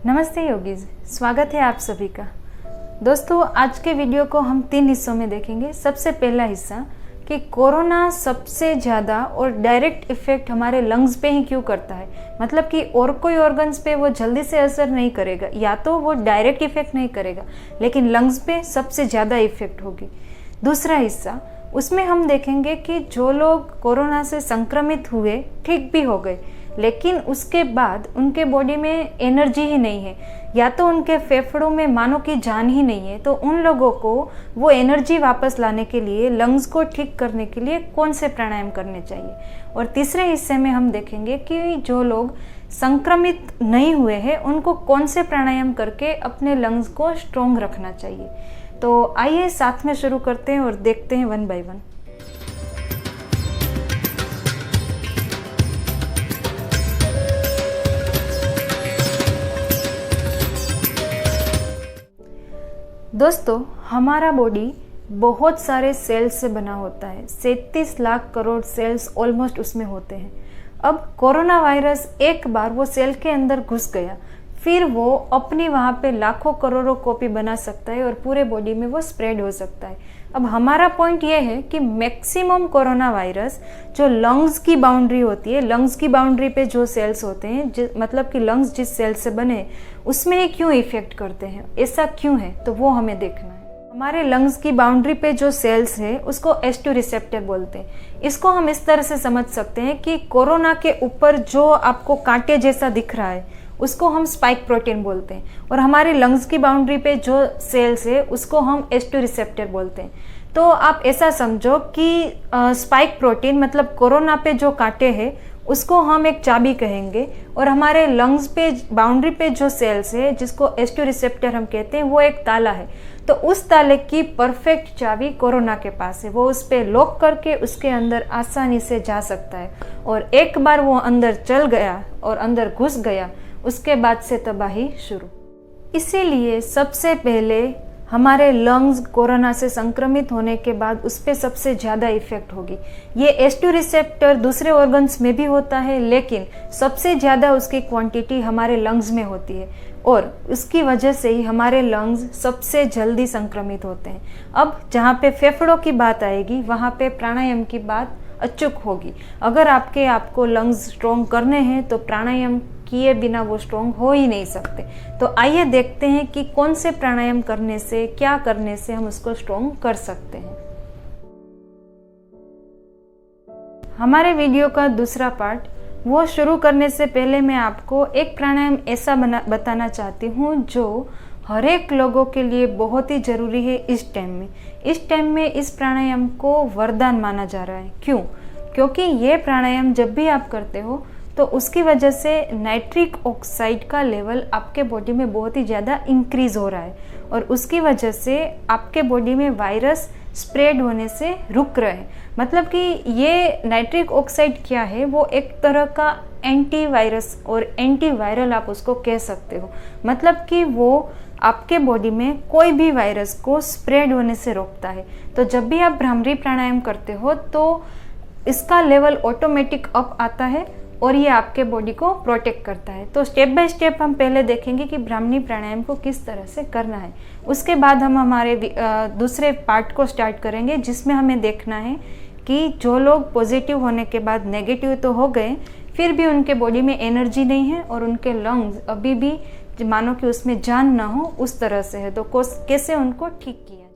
नमस्ते योगीज, स्वागत है आप सभी का। दोस्तों, आज के वीडियो को हम 3 हिस्सों में देखेंगे। सबसे पहला हिस्सा कि कोरोना सबसे ज़्यादा और डायरेक्ट इफेक्ट हमारे लंग्स पे ही क्यों करता है, मतलब कि और कोई ऑर्गन्स पे वो जल्दी से असर नहीं करेगा, या तो वो डायरेक्ट इफेक्ट नहीं करेगा लेकिन लंग्स पे सबसे ज़्यादा इफेक्ट होगी। दूसरा हिस्सा, उसमें हम देखेंगे कि जो लोग कोरोना से संक्रमित हुए, ठीक भी हो गए, लेकिन उसके बाद उनके बॉडी में एनर्जी ही नहीं है, या तो उनके फेफड़ों में मानो की जान ही नहीं है, तो उन लोगों को वो एनर्जी वापस लाने के लिए, लंग्स को ठीक करने के लिए कौन से प्राणायाम करने चाहिए। और तीसरे हिस्से में हम देखेंगे कि जो लोग संक्रमित नहीं हुए हैं उनको कौन से प्राणायाम करके अपने लंग्स को स्ट्रॉन्ग रखना चाहिए। तो आइए साथ में शुरू करते हैं और देखते हैं वन बाय वन। दोस्तों, हमारा बॉडी बहुत सारे सेल्स से बना होता है। 37 लाख करोड़ सेल्स ऑलमोस्ट उसमें होते हैं। अब कोरोना वायरस एक बार वो सेल के अंदर घुस गया, फिर वो अपनी वहाँ पे लाखों करोड़ों कॉपी बना सकता है और पूरे बॉडी में वो स्प्रेड हो सकता है। अब हमारा पॉइंट ये है कि मैक्सिमम कोरोना वायरस जो लंग्स की बाउंड्री होती है, लंग्स की बाउंड्री पे जो सेल्स होते हैं, मतलब कि लंग्स जिस सेल से बने उसमें ही क्यों इफेक्ट करते हैं, ऐसा क्यों है, तो वो हमें देखना है। हमारे लंग्स की बाउंड्री पे जो सेल्स है उसको H2 रिसेप्टर बोलते हैं। इसको हम इस तरह से समझ सकते हैं कि कोरोना के ऊपर जो आपको कांटे जैसा दिख रहा है उसको हम स्पाइक प्रोटीन बोलते हैं, और हमारे लंग्स की बाउंड्री पे जो सेल्स है उसको हम H2 रिसेप्टर बोलते हैं। तो आप ऐसा समझो कि स्पाइक प्रोटीन मतलब कोरोना पे जो कांटे हैं उसको हम एक चाबी कहेंगे, और हमारे लंग्स पे बाउंड्री पे जो सेल्स है जिसको H2 रिसेप्टर हम कहते हैं वो एक ताला है। तो उस ताले की परफेक्ट चाबी कोरोना के पास है। वो उस पर लॉक करके उसके अंदर आसानी से जा सकता है, और एक बार वो अंदर चल गया और अंदर घुस गया, उसके बाद से तबाही शुरू। इसीलिए सबसे पहले हमारे लंग्स कोरोना से संक्रमित होने के बाद उस पर सबसे ज़्यादा इफेक्ट होगी। ये H2 रिसेप्टर दूसरे ऑर्गन्स में भी होता है, लेकिन सबसे ज़्यादा उसकी क्वांटिटी हमारे लंग्स में होती है, और उसकी वजह से ही हमारे लंग्स सबसे जल्दी संक्रमित होते हैं। अब जहाँ पे फेफड़ों की बात आएगी वहाँ पे प्राणायाम की बात अचूक होगी। अगर आपको लंग्स स्ट्रॉन्ग करने हैं तो प्राणायाम किए बिना वो स्ट्रॉन्ग हो ही नहीं सकते। तो आइए देखते हैं कि कौन से प्राणायाम करने से, क्या करने से हम उसको स्ट्रॉन्ग कर सकते हैं। हमारे वीडियो का दूसरा पार्ट वो शुरू करने से पहले मैं आपको एक प्राणायाम ऐसा बताना चाहती हूँ जो हर एक लोगों के लिए बहुत ही ज़रूरी है इस टाइम में इस प्राणायाम को वरदान माना जा रहा है। क्यों? क्योंकि ये प्राणायाम जब भी आप करते हो तो उसकी वजह से नाइट्रिक ऑक्साइड का लेवल आपके बॉडी में बहुत ही ज़्यादा इंक्रीज हो रहा है, और उसकी वजह से आपके बॉडी में वायरस स्प्रेड होने से रुक रहे हैं। मतलब कि ये नाइट्रिक ऑक्साइड क्या है, वो एक तरह का एंटी वायरस और एंटी वायरल आप उसको कह सकते हो। मतलब कि वो आपके बॉडी में कोई भी वायरस को स्प्रेड होने से रोकता है। तो जब भी आप भ्रामरी प्राणायाम करते हो तो इसका लेवल ऑटोमेटिक अप आता है और ये आपके बॉडी को प्रोटेक्ट करता है। तो स्टेप बाय स्टेप हम पहले देखेंगे कि भ्रामरी प्राणायाम को किस तरह से करना है। उसके बाद हम हमारे दूसरे पार्ट को स्टार्ट करेंगे, जिसमें हमें देखना है कि जो लोग पॉजिटिव होने के बाद नेगेटिव तो हो गए, फिर भी उनके बॉडी में एनर्जी नहीं है और उनके लंग्स अभी भी मानो कि उसमें जान ना हो, उस तरह से है, तो कैसे उनको ठीक किया जाए।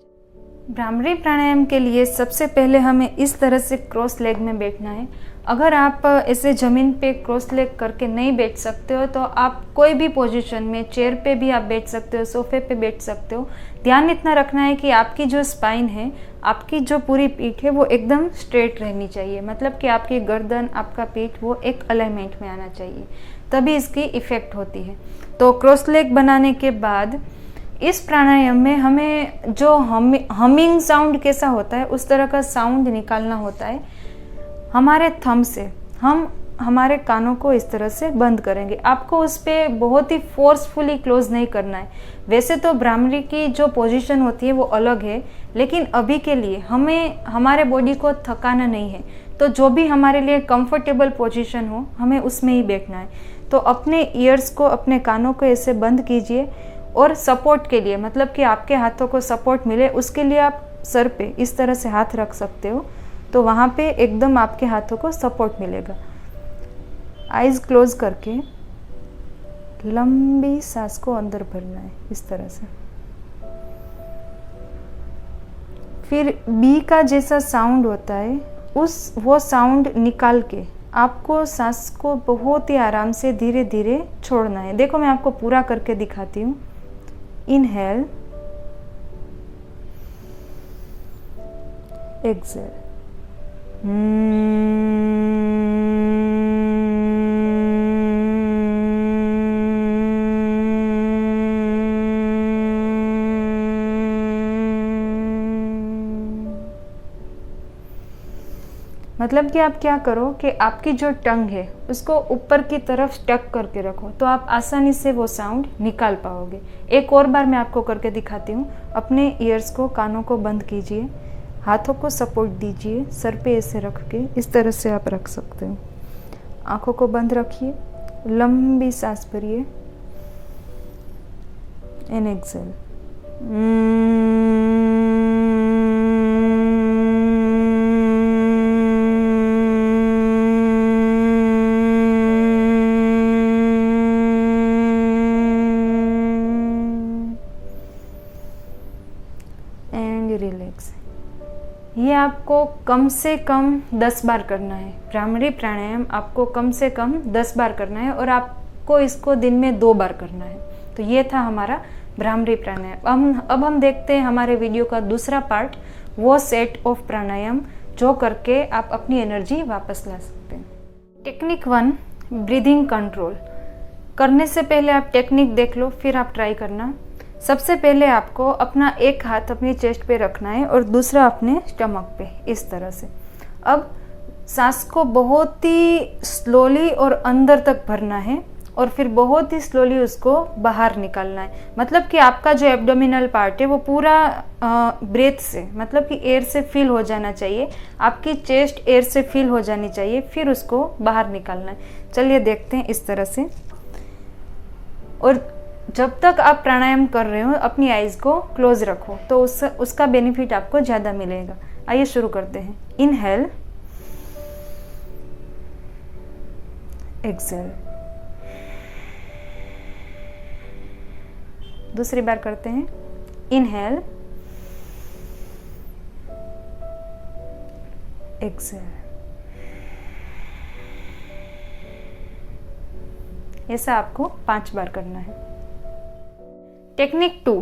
भ्रामरी प्राणायाम के लिए सबसे पहले हमें इस तरह से क्रॉस लेग में बैठना है। अगर आप ऐसे ज़मीन पे क्रॉस लेग करके नहीं बैठ सकते हो तो आप कोई भी पोजीशन में, चेयर पे भी आप बैठ सकते हो, सोफे पे बैठ सकते हो। ध्यान इतना रखना है कि आपकी जो स्पाइन है, आपकी जो पूरी पीठ है वो एकदम स्ट्रेट रहनी चाहिए। मतलब कि आपकी गर्दन, आपका पीठ वो एक अलाइनमेंट में आना चाहिए, तभी इसकी इफ़ेक्ट होती है। तो क्रॉस लेग बनाने के बाद इस प्राणायाम में हमें जो हमिंग साउंड कैसा होता है उस तरह का साउंड निकालना होता है। हमारे थंब से हम हमारे कानों को इस तरह से बंद करेंगे। आपको उस पर बहुत ही फोर्सफुली क्लोज नहीं करना है। वैसे तो भ्रामरी की जो पोजीशन होती है वो अलग है, लेकिन अभी के लिए हमें हमारे बॉडी को थकाना नहीं है, तो जो भी हमारे लिए कंफर्टेबल पोजीशन हो हमें उसमें ही बैठना है। तो अपने ईयर्स को, अपने कानों को ऐसे बंद कीजिए और सपोर्ट के लिए, मतलब कि आपके हाथों को सपोर्ट मिले, उसके लिए आप सर पे इस तरह से हाथ रख सकते हो, तो वहाँ पे एकदम आपके हाथों को सपोर्ट मिलेगा। आइज़ क्लोज करके लंबी सांस को अंदर भरना है इस तरह से। फिर बी का जैसा साउंड होता है वो साउंड निकाल के आपको सांस को बहुत ही आराम से धीरे धीरे छोड़ना है। देखो मैं आपको पूरा करके दिखाती हूँ। Inhale, exhale. मतलब कि आप क्या करो कि आपकी जो टंग है उसको ऊपर की तरफ टक करके रखो, तो आप आसानी से वो साउंड निकाल पाओगे। एक और बार मैं आपको करके दिखाती हूँ। अपने ईयर्स को, कानों को बंद कीजिए, हाथों को सपोर्ट दीजिए, सर पे ऐसे रख के इस तरह से आप रख सकते हो। आंखों को बंद रखिए, लंबी सांस भरिए एंड एक्सेल। रिलैक्स। ये आपको कम से कम 10 बार करना है। भ्रामरी प्राणायाम आपको कम से कम 10 बार करना है और आपको इसको दिन में 2 बार करना है। तो ये था हमारा भ्रामरी प्राणायाम। अब हम देखते हैं हमारे वीडियो का दूसरा पार्ट, वो सेट ऑफ प्राणायाम जो करके आप अपनी एनर्जी वापस ला सकते हैं। Technique 1, breathing control. करने से पहले आप टेक्निक देख लो, फिर आप ट्राई करना। सबसे पहले आपको अपना एक हाथ अपनी चेस्ट पे रखना है और दूसरा अपने स्टमक पे, इस तरह से। अब सांस को बहुत ही स्लोली और अंदर तक भरना है और फिर बहुत ही स्लोली उसको बाहर निकालना है। मतलब कि आपका जो एब्डोमिनल पार्ट है वो पूरा ब्रेथ से, मतलब कि एयर से फिल हो जाना चाहिए। आपकी चेस्ट एयर से फिल हो जानी चाहिए, फिर उसको बाहर निकालना है। चलिए देखते हैं इस तरह से। और जब तक आप प्राणायाम कर रहे हो अपनी आइज़ को क्लोज रखो, तो उसका बेनिफिट आपको ज़्यादा मिलेगा। आइए शुरू करते हैं। Inhale, exhale. दूसरी बार करते हैं। Inhale, exhale. ऐसा आपको 5 बार करना है। Technique 2,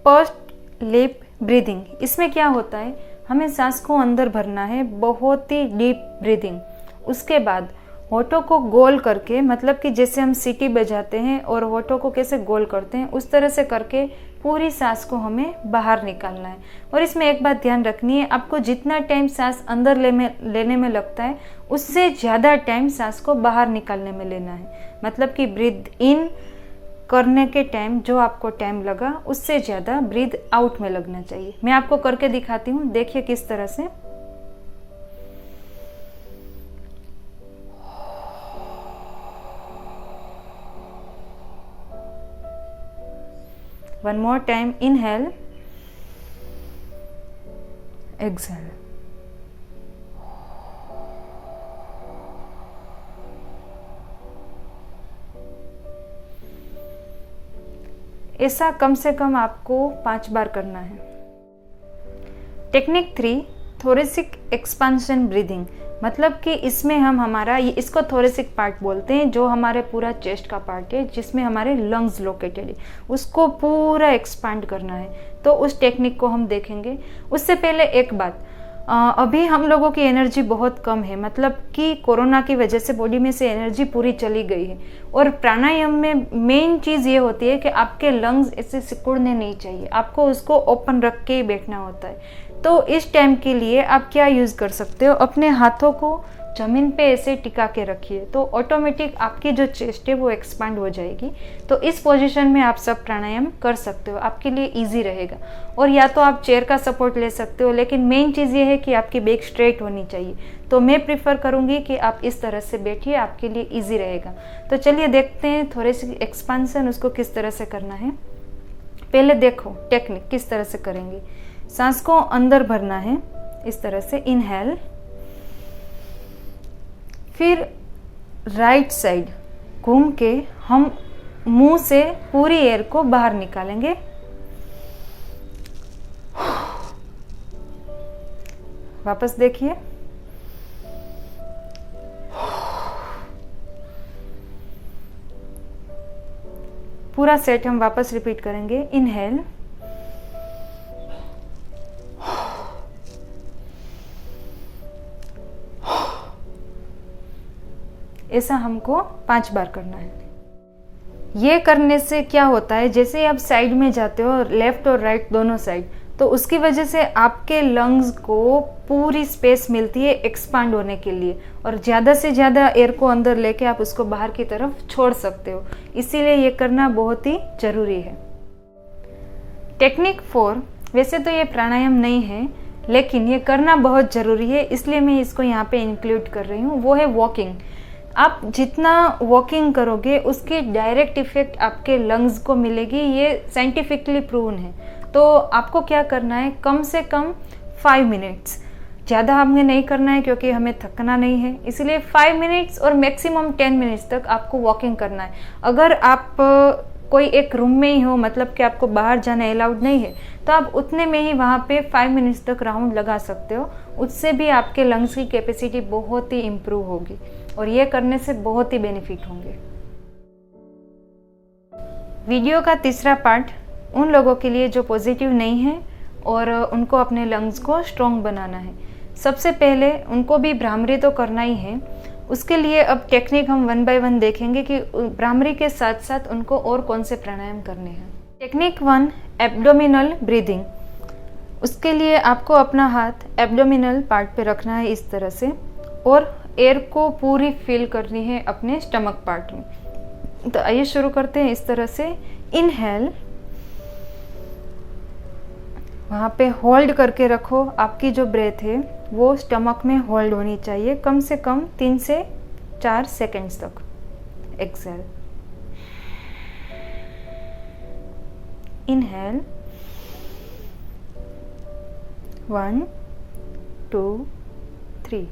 pursed lip breathing. इसमें क्या होता है, हमें सांस को अंदर भरना है, बहुत ही डीप ब्रीदिंग। उसके बाद होठों को गोल करके, मतलब कि जैसे हम सीटी बजाते हैं और होठों को कैसे गोल करते हैं, उस तरह से करके पूरी सांस को हमें बाहर निकालना है। और इसमें एक बात ध्यान रखनी है, आपको जितना टाइम सांस अंदर लेने में लगता है उससे ज़्यादा टाइम सांस को बाहर निकालने में लेना है। मतलब कि ब्रीथ इन करने के टाइम जो आपको टाइम लगा उससे ज़्यादा ब्रीथ आउट में लगना चाहिए। मैं आपको करके दिखाती हूँ, देखिए किस तरह से। One more time, inhale, exhale. ऐसा कम से कम आपको 5 बार करना है। Technique 3, thoracic expansion breathing. मतलब कि इसमें हम इसको थोरेसिक पार्ट बोलते हैं, जो हमारे पूरा चेस्ट का पार्ट है, जिसमें हमारे लंग्स लोकेटेड है, उसको पूरा एक्सपांड करना है। तो उस टेक्निक को हम देखेंगे। उससे पहले एक बात, अभी हम लोगों की एनर्जी बहुत कम है, मतलब कि कोरोना की वजह से बॉडी में से एनर्जी पूरी चली गई है। और प्राणायाम में मेन चीज़ ये होती है कि आपके लंग्स ऐसे सिकुड़ने नहीं चाहिए, आपको उसको ओपन रख के ही बैठना होता है। तो इस टाइम के लिए आप क्या यूज़ कर सकते हो, अपने हाथों को ज़मीन पे ऐसे टिका के रखिए, तो ऑटोमेटिक आपकी जो चेस्ट है वो एक्सपांड हो जाएगी। तो इस पोजीशन में आप सब प्राणायाम कर सकते हो, आपके लिए इजी रहेगा। और या तो आप चेयर का सपोर्ट ले सकते हो, लेकिन मेन चीज़ ये है कि आपकी बैक स्ट्रेट होनी चाहिए। तो मैं प्रीफर करूँगी कि आप इस तरह से बैठिए, आपके लिए ईजी रहेगा। तो चलिए देखते हैं थोड़े से एक्सपांसन उसको किस तरह से करना है। पहले देखो टेक्निक किस तरह से करेंगे। सांस को अंदर भरना है इस तरह से, इनहेल, फिर राइट साइड घूम के हम मुंह से पूरी एयर को बाहर निकालेंगे। वापस देखिए, पूरा सेट हम वापस रिपीट करेंगे। इनहेल, ऐसा हमको 5 बार करना है। ये करने से क्या होता है, जैसे आप साइड में जाते हो, लेफ्ट और राइट दोनों साइड, तो उसकी वजह से आपके लंग्स को पूरी स्पेस मिलती है एक्सपांड होने के लिए, और ज़्यादा से ज़्यादा एयर को अंदर लेके आप उसको बाहर की तरफ छोड़ सकते हो। इसीलिए ये करना बहुत ही ज़रूरी है। टेक्निक 4, वैसे तो ये प्राणायाम नहीं है, लेकिन ये करना बहुत ज़रूरी है, इसलिए मैं इसको यहाँ पे इंक्लूड कर रही हूँ। वो है वॉकिंग। आप जितना वॉकिंग करोगे उसकी डायरेक्ट इफेक्ट आपके लंग्स को मिलेगी, ये साइंटिफिकली प्रूवन है। तो आपको क्या करना है, कम से कम 5 मिनट्स, ज़्यादा हमें नहीं करना है क्योंकि हमें थकना नहीं है, इसलिए 5 मिनट्स और मैक्सिमम 10 मिनट्स तक आपको वॉकिंग करना है। अगर आप कोई एक रूम में ही हो, मतलब कि आपको बाहर जाना अलाउड नहीं है, तो आप उतने में ही वहाँ पे 5 मिनट्स तक राउंड लगा सकते हो। उससे भी आपके लंग्स की कैपेसिटी बहुत ही इम्प्रूव होगी, और ये करने से बहुत ही बेनिफिट होंगे। वीडियो का तीसरा पार्ट उन लोगों के लिए जो पॉजिटिव नहीं है और उनको अपने लंग्स को स्ट्रॉन्ग बनाना है। सबसे पहले उनको भी भ्रामरी तो करना ही है, उसके लिए अब टेक्निक हम 1 बाय 1 देखेंगे कि भ्रामरी के साथ साथ उनको और कौन से प्राणायाम करने हैं। Technique 1, abdominal breathing. उसके लिए आपको अपना हाथ एब्डोमिनल पार्ट पे रखना है इस तरह से, और एयर को पूरी फील करनी है अपने स्टमक पार्ट में। तो आइए शुरू करते हैं इस तरह से। इनहेल, वहाँ पे होल्ड करके रखो, आपकी जो ब्रेथ है वो स्टमक में होल्ड होनी चाहिए कम से कम 3 से 4 सेकेंड्स तक। Exhale, inhale, 1 2 3,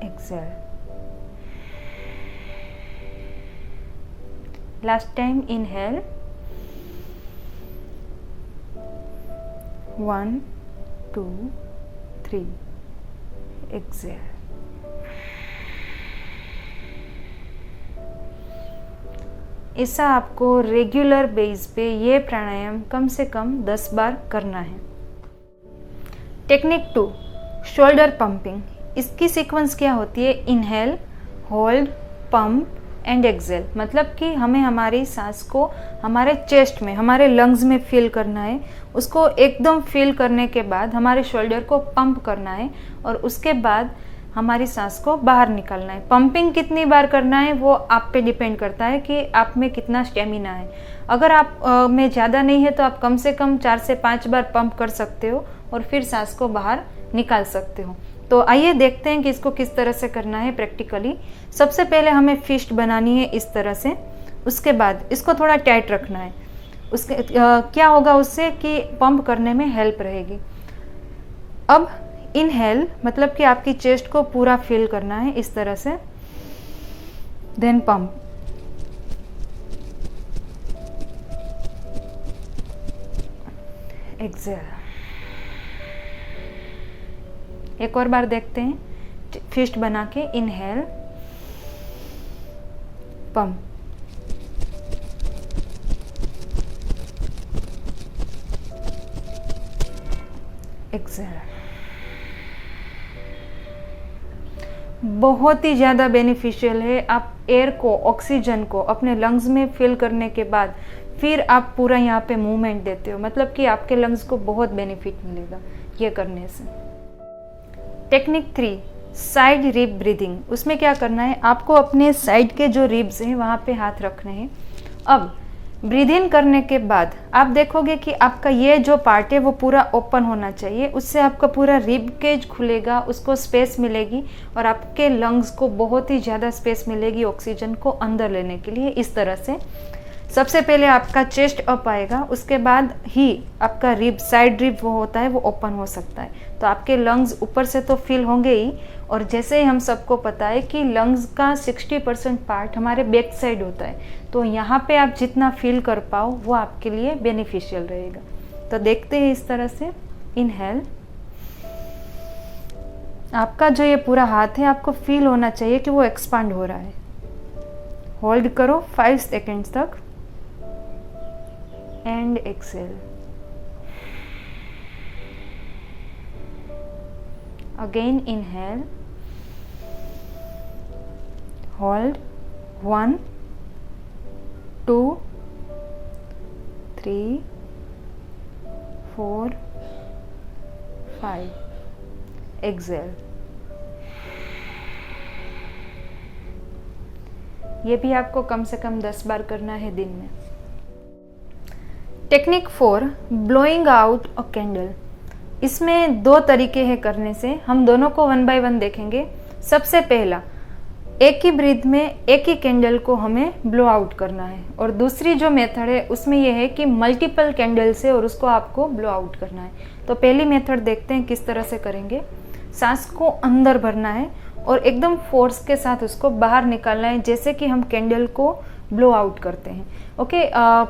exhale. Last time, inhale, 1 2 3, exhale. ऐसा आपको रेगुलर बेस पे ये प्राणायाम कम से कम 10 बार करना है। Technique 2, shoulder pumping. इसकी सीक्वेंस क्या होती है, inhale, hold, pump and exhale. मतलब कि हमें हमारी सांस को हमारे चेस्ट में, हमारे लंग्स में फील करना है। उसको एकदम फील करने के बाद हमारे शोल्डर को पंप करना है, और उसके बाद हमारी सांस को बाहर निकालना है। पंपिंग कितनी बार करना है वो आप पे डिपेंड करता है कि आप में कितना स्टेमिना है। अगर आप में ज़्यादा नहीं है तो आप कम से कम 4 से 5 बार पंप कर सकते हो, और फिर सांस को बाहर निकाल सकते हो। तो आइए देखते हैं कि इसको किस तरह से करना है प्रैक्टिकली। सबसे पहले हमें फिस्ट बनानी है इस तरह से, उसके बाद इसको थोड़ा टाइट रखना है। उसके क्या होगा उससे कि पंप करने में हेल्प रहेगी। अब इनहेल, मतलब कि आपकी चेस्ट को पूरा फिल करना है इस तरह से, देन पंप, एक्सेल। एक और बार देखते हैं, फिस्ट बना के इनहेल, पंप, एक्सेल। बहुत ही ज़्यादा बेनिफिशियल है। आप एयर को, ऑक्सीजन को अपने लंग्स में फिल करने के बाद फिर आप पूरा यहाँ पे मूवमेंट देते हो, मतलब कि आपके लंग्स को बहुत बेनिफिट मिलेगा ये करने से। Technique 3, side rib breathing. उसमें क्या करना है, आपको अपने साइड के जो रिब्स हैं वहाँ पे हाथ रखने हैं। अब ब्रीद इन करने के बाद आप देखोगे कि आपका ये जो पार्ट है वो पूरा ओपन होना चाहिए। उससे आपका पूरा रिब केज खुलेगा, उसको स्पेस मिलेगी और आपके लंग्स को बहुत ही ज़्यादा स्पेस मिलेगी ऑक्सीजन को अंदर लेने के लिए। इस तरह से सबसे पहले आपका चेस्ट अप आएगा, उसके बाद ही आपका रिब, साइड रिब वो होता है वो ओपन हो सकता है। तो आपके लंग्स ऊपर से तो फील होंगे ही, और जैसे ही हम सबको पता है कि लंग्स का 60% पार्ट हमारे बैक साइड होता है, तो यहाँ पे आप जितना फील कर पाओ वो आपके लिए बेनिफिशियल रहेगा। तो देखते हैं इस तरह से। इनहेल, आपका जो ये पूरा हाथ है आपको फील होना चाहिए कि वो एक्सपांड हो रहा है। होल्ड करो 5 सेकेंड्स तक and exhale. Again inhale, hold 1 2 3 4 5, exhale. ये भी आपको कम से कम 10 बार करना है दिन में। Technique 4, blowing out a candle. इसमें 2 तरीके हैं करने से, हम दोनों को 1 बाय 1 देखेंगे। सबसे पहला, एक ही ब्रीथ में एक ही कैंडल को हमें ब्लो आउट करना है, और दूसरी जो मेथड है उसमें यह है कि मल्टीपल कैंडल से और उसको आपको ब्लो आउट करना है। तो पहली मेथड देखते हैं किस तरह से करेंगे। सांस को अंदर भरना है और एकदम फोर्स के साथ उसको बाहर निकालना है, जैसे कि हम कैंडल को ब्लो आउट करते हैं। ओके,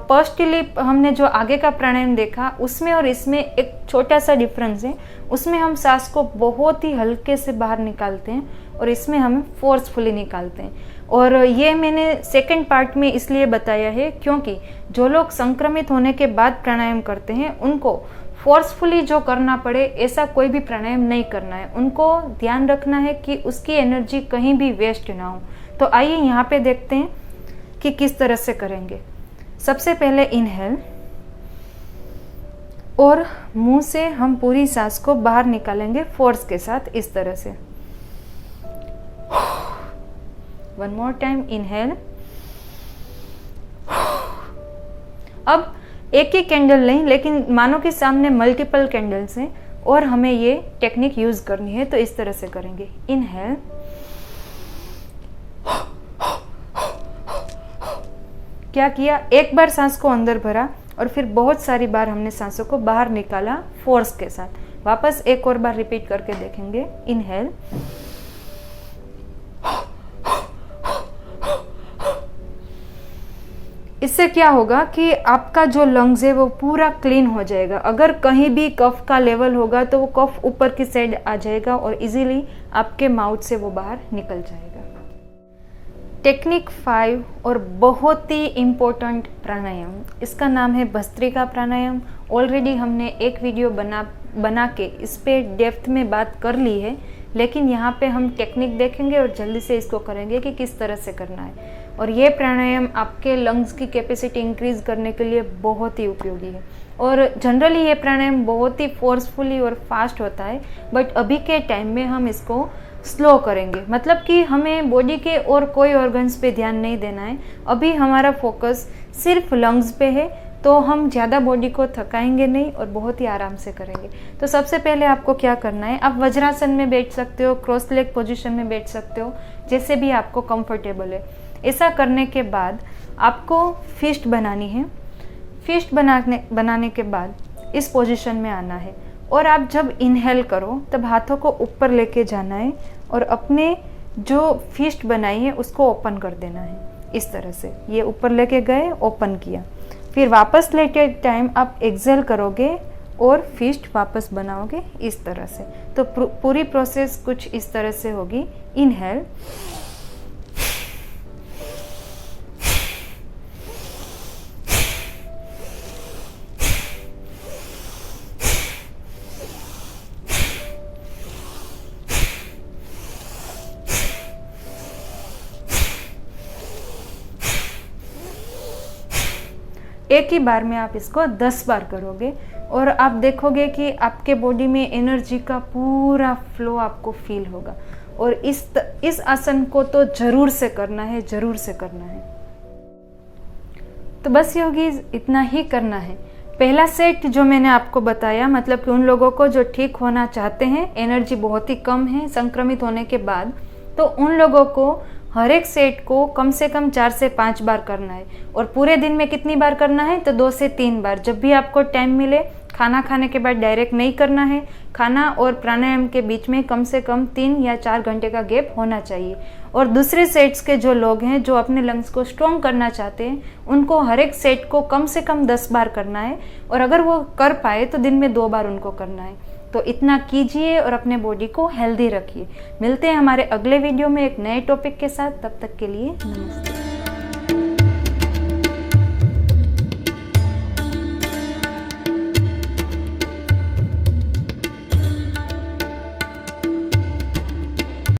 पर्स्टली हमने जो आगे का प्राणायाम देखा उसमें और इसमें एक छोटा सा डिफरेंस है। उसमें हम सांस को बहुत ही हल्के से बाहर निकालते हैं और इसमें हम फोर्सफुली निकालते हैं। और ये मैंने सेकंड पार्ट में इसलिए बताया है क्योंकि जो लोग संक्रमित होने के बाद प्राणायाम करते हैं उनको फोर्सफुली जो करना पड़े ऐसा कोई भी प्राणायाम नहीं करना है। उनको ध्यान रखना है कि उसकी एनर्जी कहीं भी वेस्ट ना हो। तो आइए यहाँ पे देखते हैं कि किस तरह से करेंगे। सबसे पहले इनहेल, और मुंह से हम पूरी सांस को बाहर निकालेंगे फोर्स के साथ, इस तरह से। 1 more टाइम, इनहेल। अब एक ही कैंडल नहीं, लेकिन मानो कि सामने मल्टीपल कैंडल्स हैं और हमें ये टेक्निक यूज करनी है, तो इस तरह से करेंगे। इनहेल, क्या किया, एक बार सांस को अंदर भरा और फिर बहुत सारी बार हमने सांसों को बाहर निकाला फोर्स के साथ। वापस एक और बार रिपीट करके देखेंगे। इनहेल, इससे क्या होगा कि आपका जो लंग्स है वो पूरा क्लीन हो जाएगा। अगर कहीं भी कफ का लेवल होगा तो वो कफ ऊपर की साइड आ जाएगा और इजीली आपके माउथ से वो बाहर निकल जाएगा। टेक्निक 5 और बहुत ही इम्पोर्टेंट प्राणायाम, इसका नाम है भस्त्रिका प्राणायाम। ऑलरेडी हमने एक वीडियो बना के इस पे डेप्थ में बात कर ली है, लेकिन यहाँ पे हम टेक्निक देखेंगे और जल्दी से इसको करेंगे कि किस तरह से करना है। और ये प्राणायाम आपके लंग्स की कैपेसिटी इंक्रीज करने के लिए बहुत ही उपयोगी है। और जनरली ये प्राणायाम बहुत ही फोर्सफुली और फास्ट होता है, बट अभी के टाइम में हम इसको स्लो करेंगे। मतलब कि हमें बॉडी के और कोई ऑर्गन्स पे ध्यान नहीं देना है। अभी हमारा फोकस सिर्फ लंग्स पे है, तो हम ज़्यादा बॉडी को थकाएंगे नहीं और बहुत ही आराम से करेंगे। तो सबसे पहले आपको क्या करना है, आप वज्रासन में बैठ सकते हो, क्रॉस लेग पोजीशन में बैठ सकते हो, जैसे भी आपको कंफर्टेबल है। ऐसा करने के बाद आपको फिस्ट बनानी है। फिस्ट बनाने के बाद इस पोजीशन में आना है और आप जब इनहेल करो तब हाथों को ऊपर लेके जाना है और अपने जो फिस्ट बनाई है उसको ओपन कर देना है, इस तरह से। ये ऊपर लेके गए, ओपन किया, फिर वापस लेते टाइम आप एक्सेल करोगे और फिस्ट वापस बनाओगे, इस तरह से। तो पूरी प्रोसेस कुछ इस तरह से होगी। इनहेल, एक ही बार में आप इसको 10 बार करोगे और आप देखोगे कि आपके बॉडी में एनर्जी का पूरा फ्लो आपको फील होगा। और इस आसन को तो ज़रूर से करना है, ज़रूर से करना है। तो बस योगीज इतना ही करना है। पहला सेट जो मैंने आपको बताया, मतलब कि उन लोगों को जो ठीक होना चाहते हैं, एनर्जी बहुत ही कम है संक्रमित होने के बाद, तो उन लोगों को हर एक सेट को कम से कम 4 से 5 बार करना है। और पूरे दिन में कितनी बार करना है, तो 2 से 3 बार। जब भी आपको टाइम मिले, खाना खाने के बाद डायरेक्ट नहीं करना है, खाना और प्राणायाम के बीच में कम से कम 3 या 4 घंटे का गैप होना चाहिए। और दूसरे सेट्स के जो लोग हैं जो अपने लंग्स को स्ट्रॉन्ग करना चाहते हैं, उनको हर एक सेट को कम से कम 10 बार करना है, और अगर वो कर पाए तो दिन में 2 बार उनको करना है। तो इतना कीजिए और अपने बॉडी को हेल्दी रखिए। मिलते हैं हमारे अगले वीडियो में एक नए टॉपिक के साथ। तब तक के लिए नमस्ते।